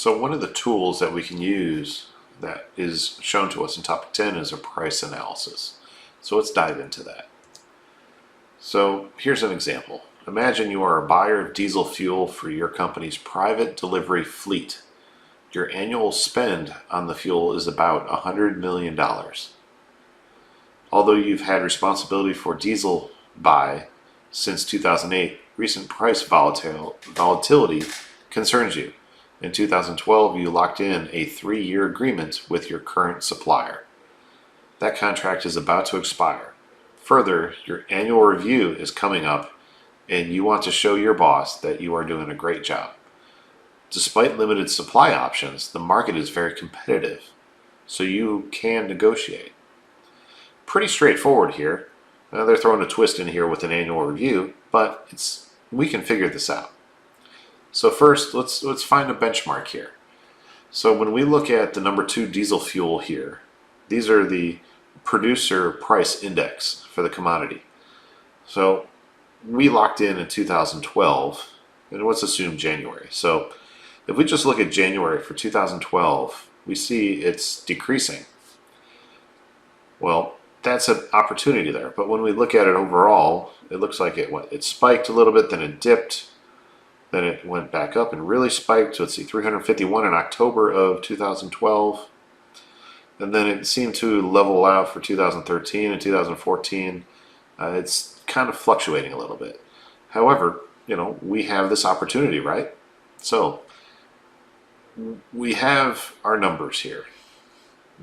So one of the tools that we can use that is shown to us in topic 10 is a price analysis. So let's dive into that. So here's an example. Imagine you are a buyer of diesel fuel for your company's private delivery fleet. Your annual spend on the fuel is about $100 million. Although you've had responsibility for diesel buy since 2008, recent price volatility concerns you. In 2012, you locked in a 3-year agreement with your current supplier. That contract is about to expire. Further, your annual review is coming up and you want to show your boss that you are doing a great job. Despite limited supply options, the market is very competitive, so you can negotiate. Pretty straightforward here. They're throwing a twist in here with an annual review, but we can figure this out. So first, let's find a benchmark here. So when we look at the number 2 diesel fuel here, these are the producer price index for the commodity. So we locked in 2012, and let's assume January. So if we just look at January for 2012, we see it's decreasing. Well, that's an opportunity there. But when we look at it overall, it looks like it spiked a little bit, then it dipped, then it went back up and really spiked. So let's see, 351 in October of 2012. And then it seemed to level out for 2013 and 2014. It's kind of fluctuating a little bit. However, we have this opportunity, right? So we have our numbers here.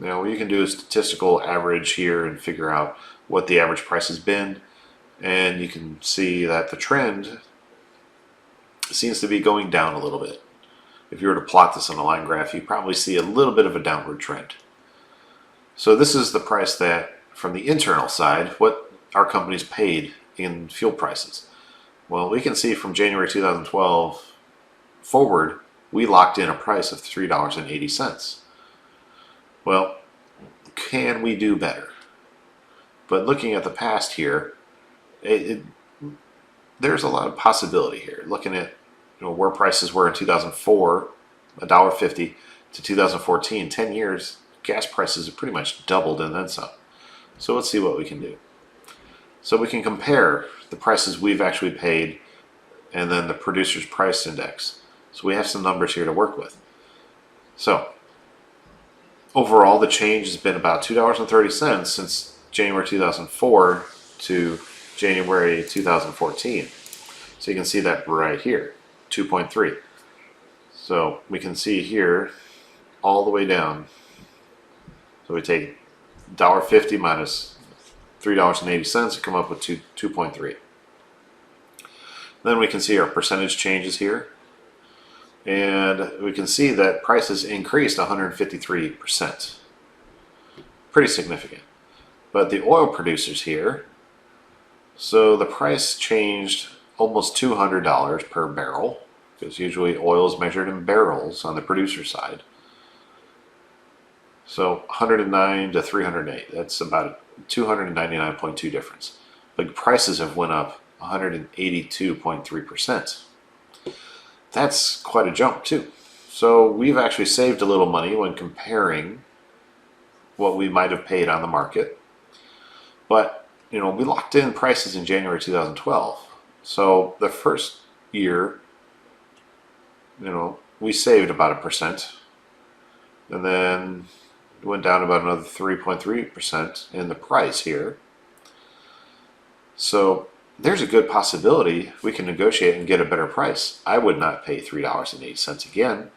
You can do a statistical average here and figure out what the average price has been. And you can see that the trend seems to be going down a little bit. If you were to plot this on a line graph, you probably see a little bit of a downward trend. So this is the price that, from the internal side, what our company's paid in fuel prices. Well, we can see from January 2012 forward, we locked in a price of $3.80. Well, can we do better? But looking at the past here, there's a lot of possibility here. Looking at where prices were in 2004, $1.50, to 2014, 10 years, gas prices have pretty much doubled and then some. So let's see what we can do. So we can compare the prices we've actually paid and then the producer's price index. So we have some numbers here to work with. So overall, the change has been about $2.30 since January 2004 to January 2014. So you can see that right here, 2.3. So we can see here all the way down. So we take $1.50 minus $3.80 to come up with 2.3. Then we can see our percentage changes here. And we can see that prices increased 153%. Pretty significant. But the oil producers here, so the price changed almost $200 per barrel, because usually oil is measured in barrels on the producer side. So 109 to 308, that's about a 299.2 difference. But prices have went up 182.3%. That's quite a jump too. So we've actually saved a little money when comparing what we might have paid on the market. But, we locked in prices in January 2012. So the first year, we saved about 1%. And then it went down about another 3.3% in the price here. So there's a good possibility we can negotiate and get a better price. I would not pay $3.80 again,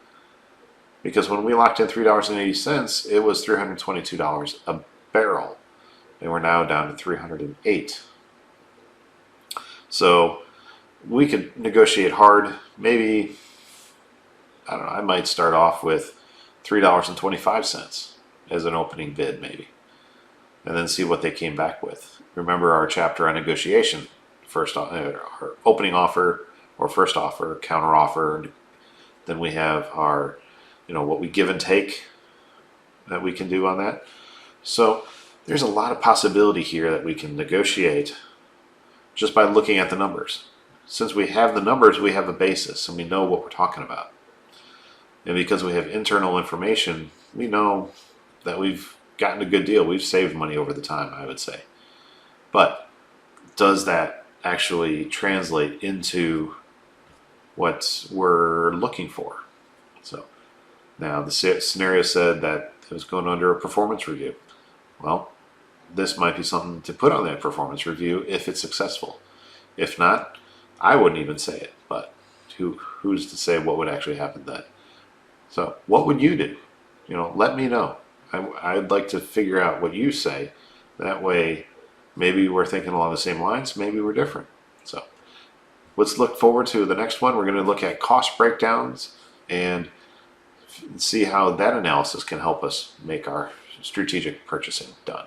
because when we locked in $3.80, it was $322 a barrel, and we're now down to $308. So we could negotiate hard. Maybe, I don't know, I might start off with $3.25 as an opening bid maybe, and then see what they came back with. Remember our chapter on negotiation. First, our opening offer or first offer, counter offer. Then we have our, what we give and take that we can do on that. So there's a lot of possibility here that we can negotiate just by looking at the numbers. Since we have the numbers, we have a basis and we know what we're talking about. And because we have internal information, we know that we've gotten a good deal. We've saved money over the time, I would say. But does that actually translate into what we're looking for? So now the scenario said that it was going under a performance review. Well, this might be something to put on that performance review if it's successful. If not, I wouldn't even say it, but who's to say what would actually happen then? So what would you do? Let me know. I'd like to figure out what you say. That way, maybe we're thinking along the same lines, maybe we're different. So let's look forward to the next one. We're going to look at cost breakdowns and see how that analysis can help us make our strategic purchasing done.